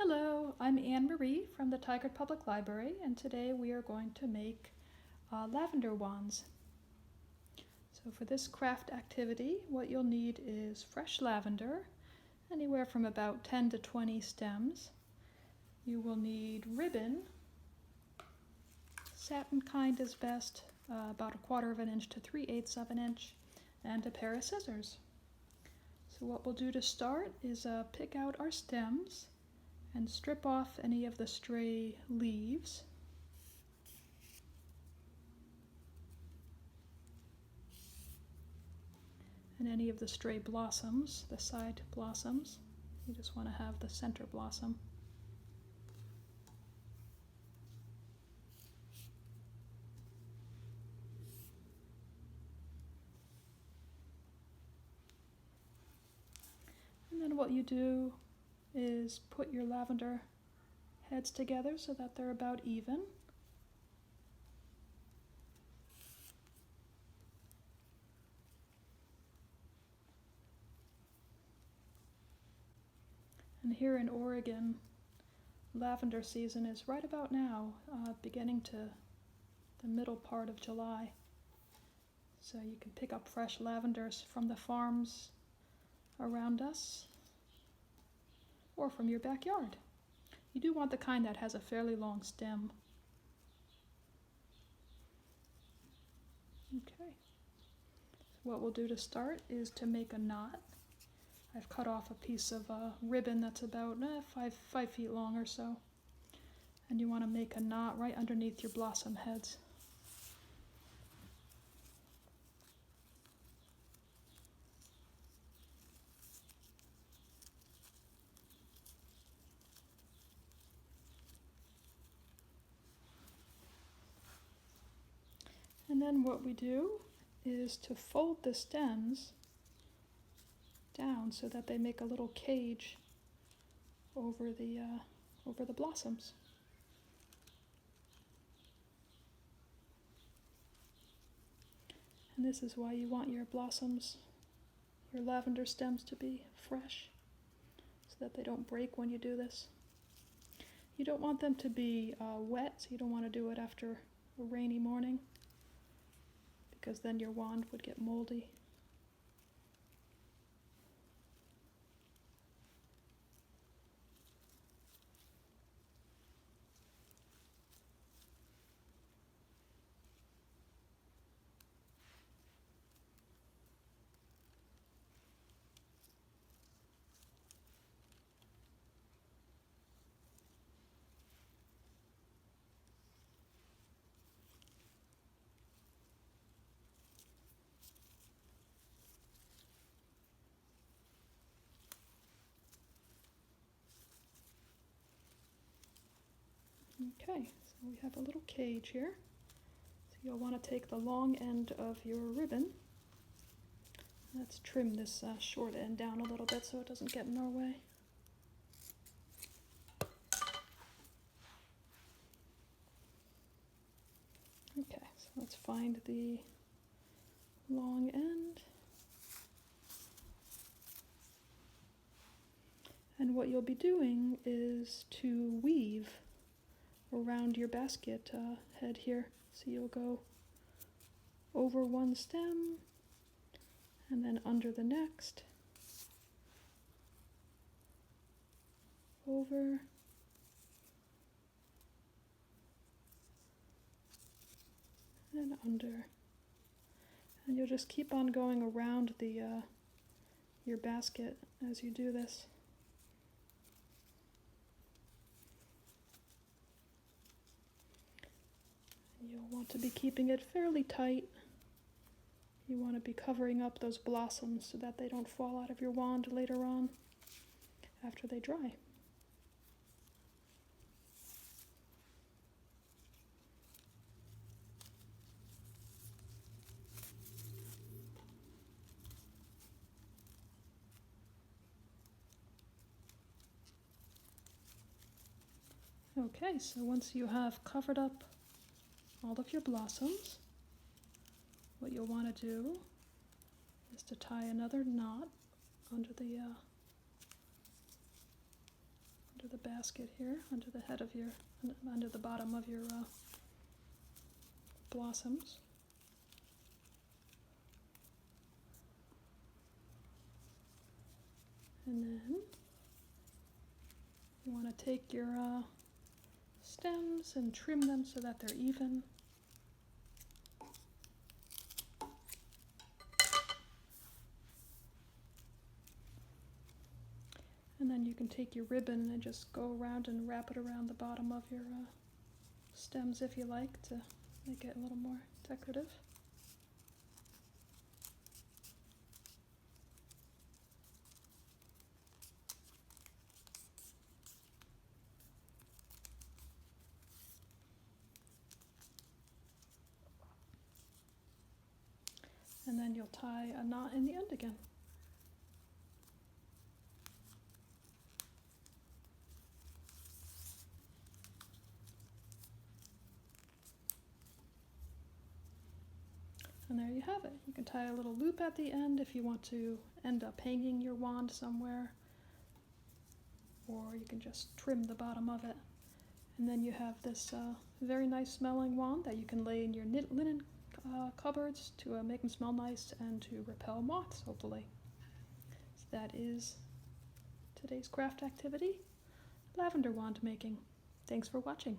Hello, I'm Anne Marie from the Tigard Public Library, and today we are going to make lavender wands. So for this craft activity, what you'll need is fresh lavender, anywhere from about 10 to 20 stems. You will need ribbon, satin kind is best, about 1/4 of an inch to 3/8 of an inch, and a pair of scissors. So what we'll do to start is pick out our stems and strip off any of the stray leaves. And any of the stray blossoms, the side blossoms. You just want to have the center blossom. And then what you do is put your lavender heads together so that they're about even. And here in Oregon, lavender season is right about now, beginning to the middle part of July. So you can pick up fresh lavenders from the farms around us or from your backyard. You do want the kind that has a fairly long stem. Okay, so what we'll do to start is to make a knot. I've cut off a piece of ribbon that's about 5 feet long or so. And you want to make a knot right underneath your blossom heads. And then what we do is to fold the stems down so that they make a little cage over the blossoms. And this is why you want your blossoms, your lavender stems, to be fresh so that they don't break when you do this. You don't want them to be wet, so you don't want to do it after a rainy morning, because then your wand would get moldy. Okay, so we have a little cage here. So you'll want to take the long end of your ribbon. Let's trim this short end down a little bit so it doesn't get in our way. Okay, so let's find the long end. And what you'll be doing is to weave around your basket head here. So you'll go over one stem and then under the next, over, and under. And you'll just keep on going around the your basket as you do this. You'll want to be keeping it fairly tight. You want to be covering up those blossoms so that they don't fall out of your wand later on after they dry. Okay, so once you have covered up all of your blossoms, what you'll want to do is to tie another knot under the under the basket here, under the head of your, under the bottom of your blossoms. And then you want to take your stems and trim them so that they're even. And then you can take your ribbon and just go around and wrap it around the bottom of your stems if you like, to make it a little more decorative. And then you'll tie a knot in the end again. And there you have it. You can tie a little loop at the end if you want to end up hanging your wand somewhere, or you can just trim the bottom of it. And then you have this very nice smelling wand that you can lay in your linen cupboards to make them smell nice and to repel moths, hopefully. So that is today's craft activity, lavender wand making. Thanks for watching.